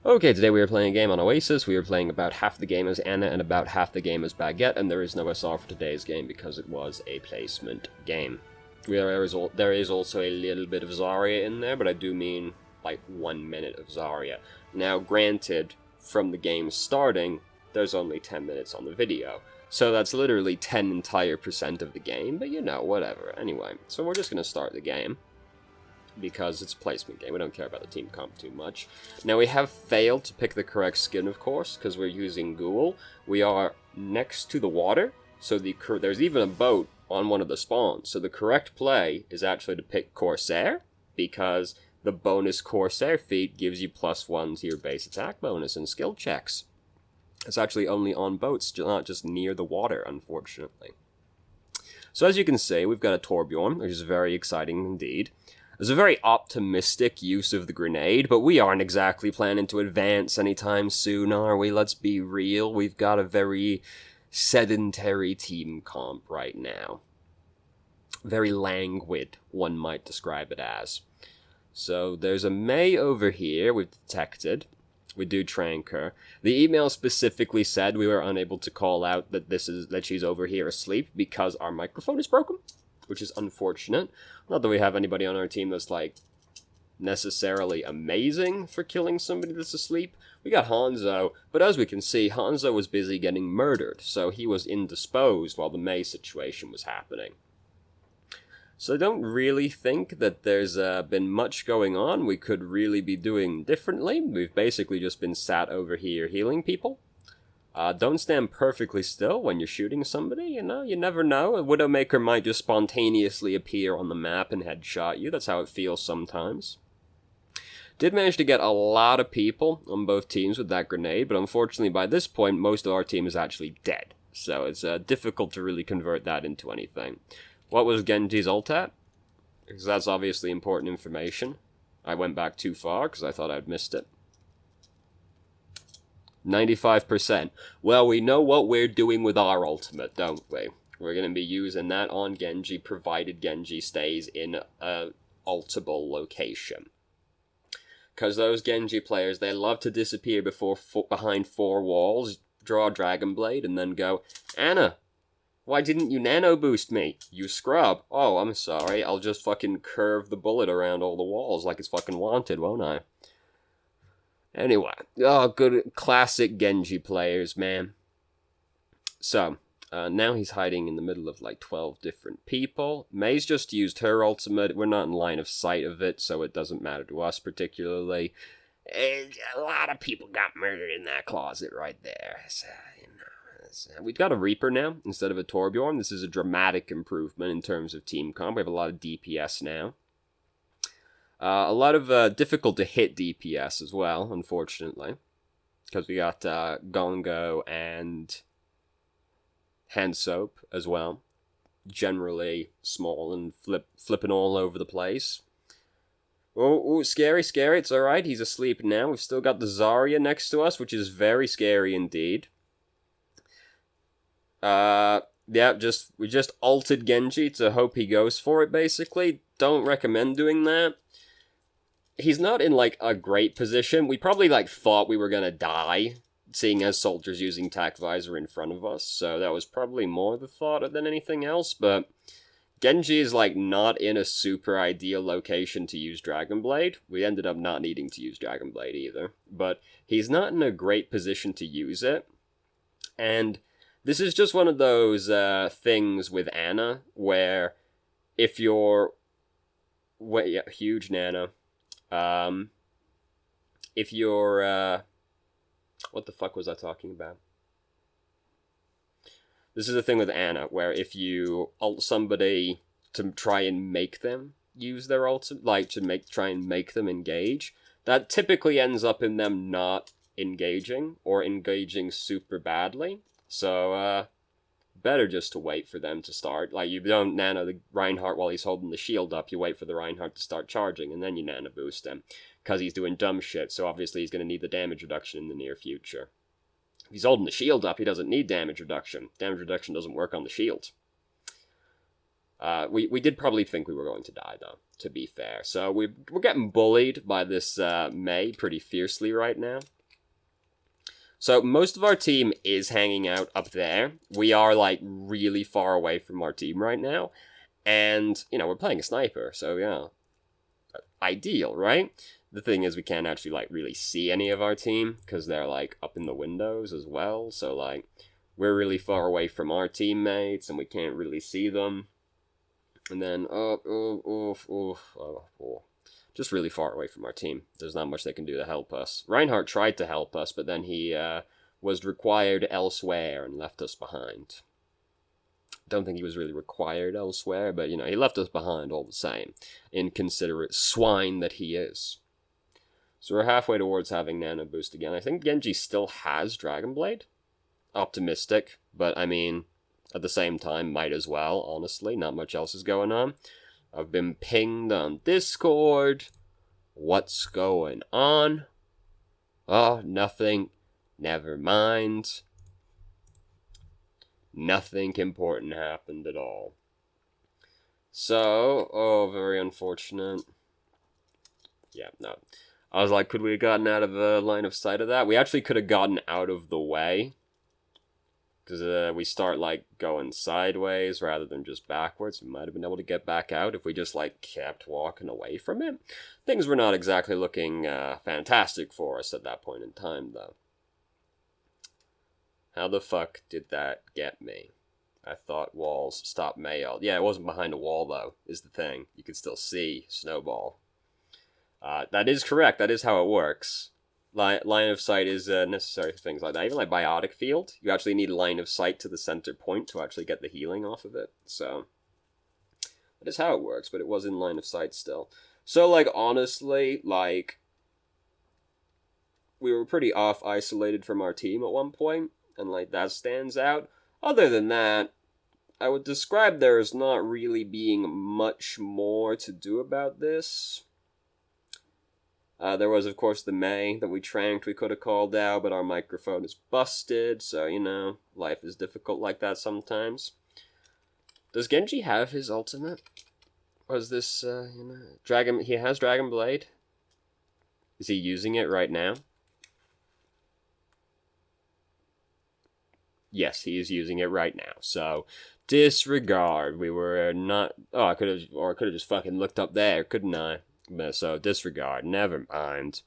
Okay, today we are playing a game on Oasis. We are playing about half the game as Ana and about half the game as Baguette, and there is no SR for today's game because it was a placement game. There is also a little bit of Zarya in there, but I do mean like 1 minute of Zarya. Now, granted, from the game starting, there's only 10 minutes on the video, so that's literally 10 entire % of the game, but you know, whatever. Anyway, so we're just going to start the game, because it's a placement game. We don't care about the team comp too much. Now, we have failed to pick the correct skin, of course, because we're using Ghoul. We are next to the water, so there's even a boat on one of the spawns. So the correct play is actually to pick Corsair, because the bonus Corsair feat gives you +1 to your base attack bonus and skill checks. It's actually only on boats, not just near the water, unfortunately. So as you can see, we've got a Torbjorn, which is very exciting indeed. There's a very optimistic use of the grenade, but we aren't exactly planning to advance anytime soon, are we? Let's be real. We've got a very sedentary team comp right now. Very languid, one might describe it as. So there's a Mei over here we've detected. We do trank her. The email specifically said we were unable to call out that she's over here asleep because our microphone is broken, which is unfortunate. Not that we have anybody on our team that's, like, necessarily amazing for killing somebody that's asleep. We got Hanzo, but as we can see, Hanzo was busy getting murdered, so he was indisposed while the Mei situation was happening. So I don't really think that there's been much going on we could really be doing differently. We've basically just been sat over here healing people. Don't stand perfectly still when you're shooting somebody, you know? You never know. A Widowmaker might just spontaneously appear on the map and headshot you. That's how it feels sometimes. Did manage to get a lot of people on both teams with that grenade, but unfortunately by this point, most of our team is actually dead. So it's difficult to really convert that into anything. What was Genji's ult at? Because that's obviously important information. I went back too far because I thought I'd missed it. 95%. Well, we know what we're doing with our ultimate, don't we? We're going to be using that on Genji, provided Genji stays in a ultable location. Because those Genji players, they love to disappear behind 4 walls, draw Dragon Blade, and then go, Ana, why didn't you nano boost me? You scrub. Oh, I'm sorry. I'll just fucking curve the bullet around all the walls like it's fucking wanted, won't I? Anyway, oh, good classic Genji players, man. So, now he's hiding in the middle of like 12 different people. Mei's just used her ultimate. We're not in line of sight of it, so it doesn't matter to us particularly. And a lot of people got murdered in that closet right there. So, we've got a Reaper now instead of a Torbjorn. This is a dramatic improvement in terms of team comp. We have a lot of DPS now. A lot of difficult to hit DPS as well, unfortunately. Because we got Gongo and Hand Soap as well. Generally small and flipping all over the place. Oh, scary, scary. It's alright, he's asleep now. We've still got the Zarya next to us, which is very scary indeed. Yeah, we just ulted Genji to hope he goes for it, basically. Don't recommend doing that. He's not in, like, a great position. We probably, like, thought we were gonna die, seeing as soldiers using tac visor in front of us, so that was probably more the thought than anything else, but Genji is, like, not in a super ideal location to use Dragon Blade. We ended up not needing to use Dragon Blade either, but he's not in a great position to use it, and this is just one of those things with Ana, where if you're... Wait, yeah, huge Nana. If you're, what the fuck was I talking about? This is the thing with Ana, where if you ult somebody to try and make them use their ult, like, try and make them engage, that typically ends up in them not engaging, or engaging super badly. So, better just to wait for them to start. Like, you don't nano the Reinhardt while he's holding the shield up, you wait for the Reinhardt to start charging, and then you nano boost him. Because he's doing dumb shit, so obviously he's going to need the damage reduction in the near future. If he's holding the shield up, he doesn't need damage reduction. Damage reduction doesn't work on the shield. We did probably think we were going to die, though, to be fair. So we're getting bullied by this Mei pretty fiercely right now. So most of our team is hanging out up there. We are, like, really far away from our team right now. And, you know, we're playing a sniper, so yeah. Ideal, right? The thing is, we can't actually, like, really see any of our team, because they're, like, up in the windows as well. So, like, we're really far away from our teammates, and we can't really see them. And then, just really far away from our team. There's not much they can do to help us. Reinhardt tried to help us, but then he was required elsewhere and left us behind. Don't think he was really required elsewhere, but, you know, he left us behind all the same. Inconsiderate swine that he is. So we're halfway towards having Nano boost again. I think Genji still has Dragon Blade. Optimistic, but, I mean, at the same time, might as well, honestly. Not much else is going on. I've been pinged on Discord. What's going on? Oh, nothing. Never mind. Nothing important happened at all. So, very unfortunate. Yeah, no. I was like, could we have gotten out of the line of sight of that? We actually could have gotten out of the way. Because we start, like, going sideways rather than just backwards. We might have been able to get back out if we just, like, kept walking away from it. Things were not exactly looking fantastic for us at that point in time, though. How the fuck did that get me? I thought walls stopped Mayo. Yeah, it wasn't behind a wall, though, is the thing. You could still see Snowball. That is correct. That is how it works. Line of sight is necessary for things like that. Even like Biotic Field, you actually need line of sight to the center point to actually get the healing off of it. So, that is how it works, but it was in line of sight still. So, like, honestly, like, we were pretty off-isolated from our team at one point, and, like, that stands out. Other than that, I would describe there as not really being much more to do about this. There was, of course, the May that we tranked we could have called out, but our microphone is busted, so, you know, life is difficult like that sometimes. Does Genji have his ultimate? Or is this, you know, he has Dragon Blade? Is he using it right now? Yes, he is using it right now, so disregard. We were not... Oh, I could have just fucking looked up there, couldn't I? So, disregard. Never mind.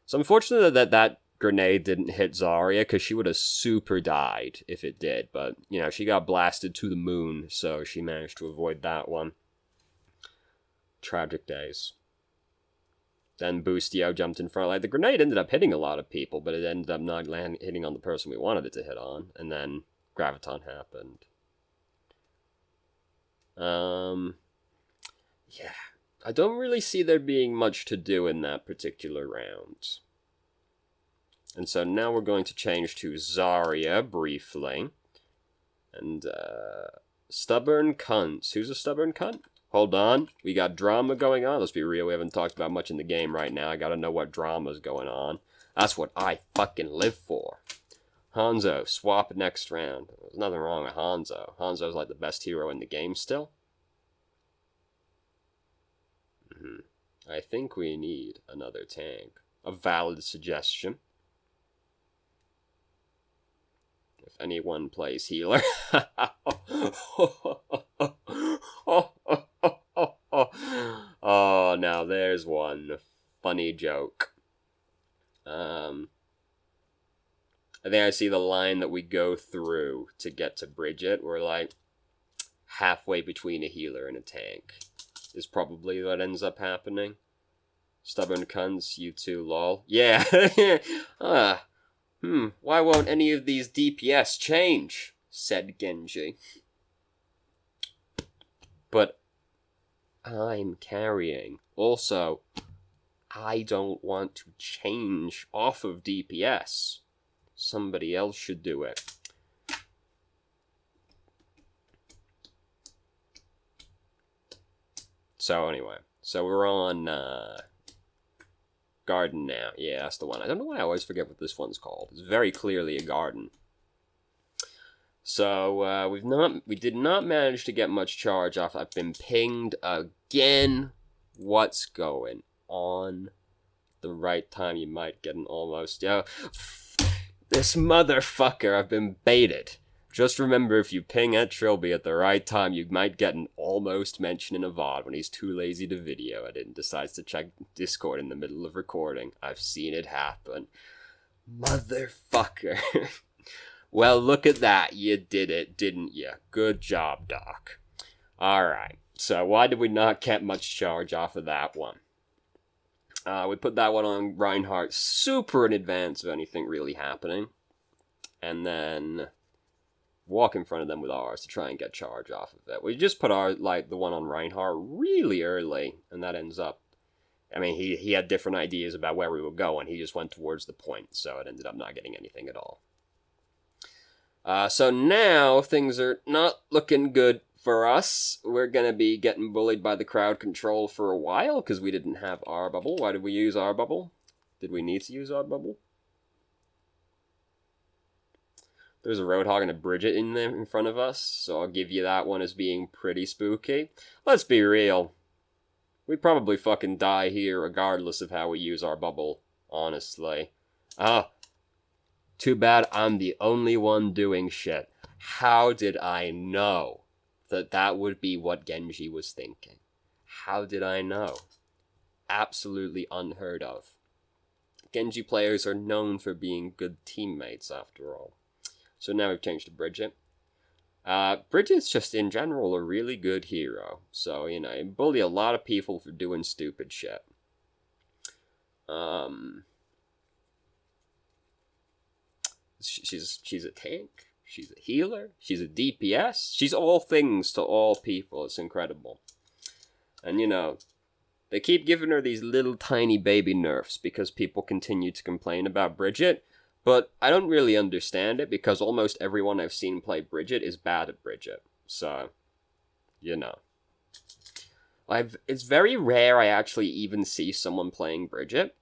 So, unfortunately that grenade didn't hit Zarya, because she would have super died if it did. But, you know, she got blasted to the moon, so she managed to avoid that one. Tragic days. Then Boostio jumped in front. Like, the grenade ended up hitting a lot of people, but it ended up not hitting on the person we wanted it to hit on. And then Graviton happened. Yeah. I don't really see there being much to do in that particular round. And so now we're going to change to Zarya briefly. And, stubborn cunts. Who's a stubborn cunt? Hold on. We got drama going on. Let's be real, we haven't talked about much in the game right now. I gotta know what drama's going on. That's what I fucking live for. Hanzo, swap next round. There's nothing wrong with Hanzo. Hanzo's like the best hero in the game still. I think we need another tank. A valid suggestion. If anyone plays healer. Oh, now there's one funny joke. I think I see the line that we go through to get to Brigitte. We're like halfway between a healer and a tank. Is probably what ends up happening. Stubborn cunts, you too, lol. Yeah. Why won't any of these DPS change? Said Genji. But I'm carrying. Also, I don't want to change off of DPS. Somebody else should do it. So anyway, so we're on garden now. Yeah, that's the one. I don't know why I always forget what this one's called. It's very clearly a garden. So we did not manage to get much charge off. I've been pinged again. What's going on? The right time you might get an almost. This motherfucker, I've been baited. Just remember, if you ping at Trilby at the right time, you might get an almost mention in a VoD when he's too lazy to video edit and decides to check Discord in the middle of recording. I've seen it happen. Motherfucker. Well, look at that. You did it, didn't you? Good job, Doc. Alright, so why did we not get much charge off of that one? We put that one on Reinhardt super in advance of anything really happening. And then walk in front of them with ours to try and get charge off of it. We just put our, the one on Reinhardt really early, and that ends up... I mean, he had different ideas about where we would go, and he just went towards the point, so it ended up not getting anything at all. So now, things are not looking good for us. We're gonna be getting bullied by the crowd control for a while, because we didn't have our bubble. Why did we use our bubble? Did we need to use our bubble? There's a Roadhog and a Brigitte in there in front of us, so I'll give you that one as being pretty spooky. Let's be real. We'd probably fucking die here regardless of how we use our bubble, honestly. Too bad I'm the only one doing shit. How did I know that that would be what Genji was thinking? How did I know? Absolutely unheard of. Genji players are known for being good teammates, after all. So now we've changed to Brigitte. Brigitte's just, in general, a really good hero. So, you know, you bully a lot of people for doing stupid shit. She's a tank. She's a healer. She's a DPS. She's all things to all people. It's incredible. And, you know, they keep giving her these little tiny baby nerfs because people continue to complain about Brigitte. But I don't really understand it because almost everyone I've seen play Brigitte is bad at Brigitte. So, you know. It's very rare I actually even see someone playing Brigitte.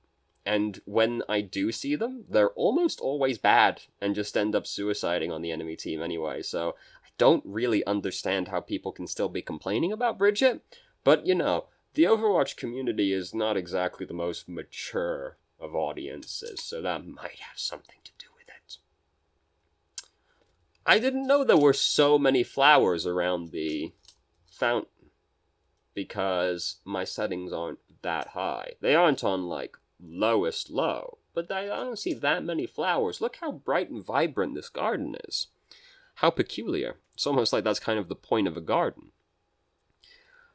And when I do see them, they're almost always bad and just end up suiciding on the enemy team anyway. So I don't really understand how people can still be complaining about Brigitte. But, you know, the Overwatch community is not exactly the most mature of audiences, so that might have something to do with it. I didn't know there were so many flowers around the fountain, because my settings aren't that high. They aren't on, lowest low, but I don't see that many flowers. Look how bright and vibrant this garden is. How peculiar. It's almost like that's kind of the point of a garden.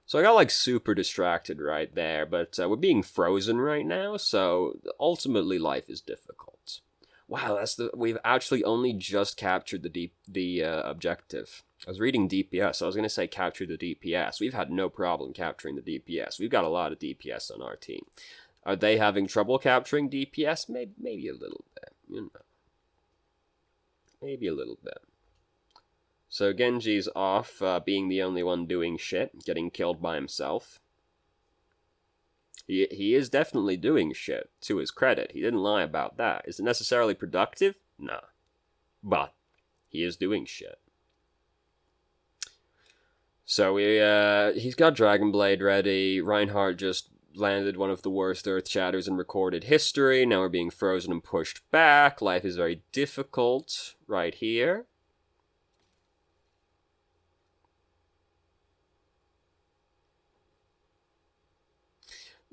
So I got, super distracted right there, but we're being frozen right now, so ultimately life is difficult. Wow, we've actually only just captured the objective. I was reading DPS, I was going to say capture the DPS. We've had no problem capturing the DPS. We've got a lot of DPS on our team. Are they having trouble capturing DPS? Maybe a little bit, you know. Maybe a little bit. So Genji's off, being the only one doing shit, getting killed by himself. He is definitely doing shit, to his credit. He didn't lie about that. Is it necessarily productive? Nah. But he is doing shit. So he's got Dragon Blade ready. Reinhardt just landed one of the worst Earth Shatters in recorded history. Now we're being frozen and pushed back. Life is very difficult right here.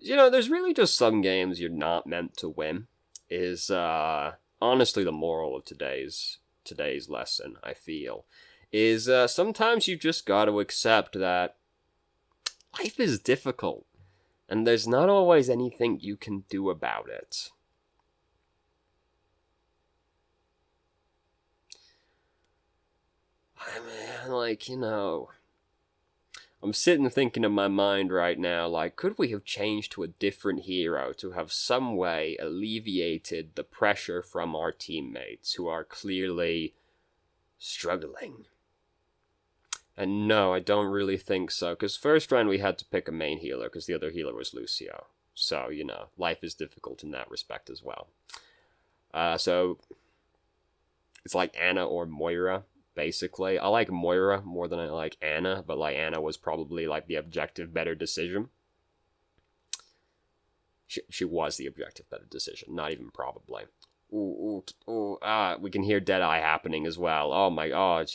You know, there's really just some games you're not meant to win, is honestly the moral of today's lesson, I feel, is sometimes you just gotta accept that life is difficult, and there's not always anything you can do about it. I mean, you know... I'm sitting thinking in my mind right now, could we have changed to a different hero to have some way alleviated the pressure from our teammates who are clearly struggling? And no, I don't really think so, because first round we had to pick a main healer, because the other healer was Lucio. So, you know, life is difficult in that respect as well. So, it's like Ana or Moira. Basically, I like Moira more than I like Ana, but Ana was probably the objective better decision. She was the objective better decision, not even probably. We can hear Deadeye happening as well. Oh my god.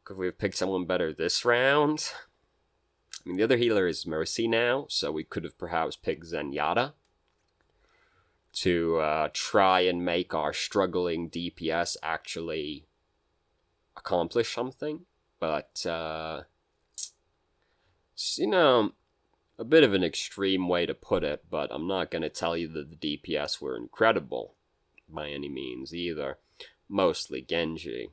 Could we have picked someone better this round? I mean, the other healer is Mercy now, so we could have perhaps picked Zenyatta to try and make our struggling DPS actually accomplish something. But, you know, a bit of an extreme way to put it, but I'm not going to tell you that the DPS were incredible by any means either. Mostly Genji.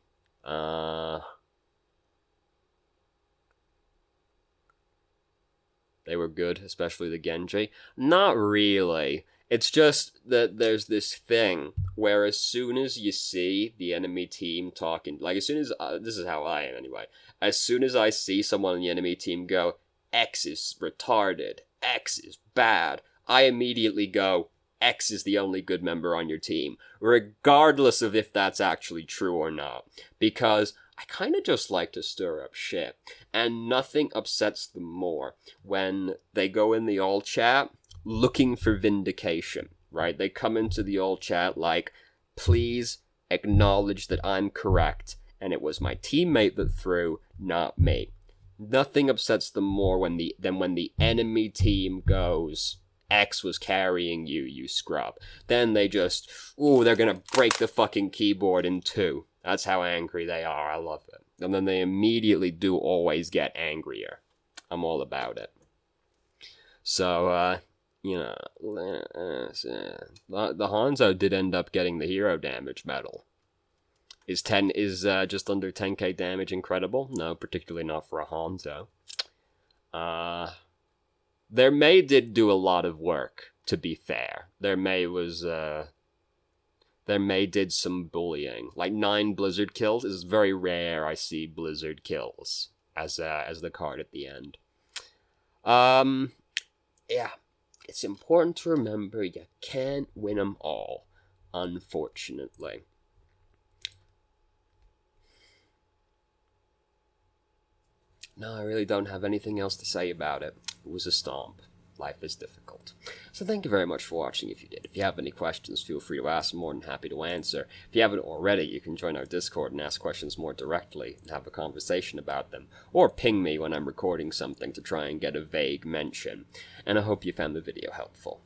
They were good, especially the Genji. Not really. It's just that there's this thing where as soon as you see the enemy team talking, like as soon as, this is how I am anyway, as soon as I see someone in the enemy team go, X is retarded, X is bad, I immediately go, X is the only good member on your team, regardless of if that's actually true or not, because I kind of just like to stir up shit, and nothing upsets them more when they go in the all chat looking for vindication, right? They come into the all chat like, please acknowledge that I'm correct, and it was my teammate that threw, not me. Nothing upsets them more than when the enemy team goes, X was carrying you, you scrub. Then they just, they're gonna break the fucking keyboard in two. That's how angry they are. I love it. And then they immediately do always get angrier. I'm all about it. So, you know, the Hanzo did end up getting the hero damage medal. Is just under 10k damage incredible? No, particularly not for a Hanzo. Their Mei did do a lot of work, to be fair. Their Mei did some bullying. Like 9 Blizzard kills is very rare. I see Blizzard kills as the card at the end. Yeah, it's important to remember you can't win them all, unfortunately. No, I really don't have anything else to say about it. It was a stomp. Life is difficult. So thank you very much for watching if you did. If you have any questions, feel free to ask. I'm more than happy to answer. If you haven't already, you can join our Discord and ask questions more directly and have a conversation about them. Or ping me when I'm recording something to try and get a vague mention. And I hope you found the video helpful.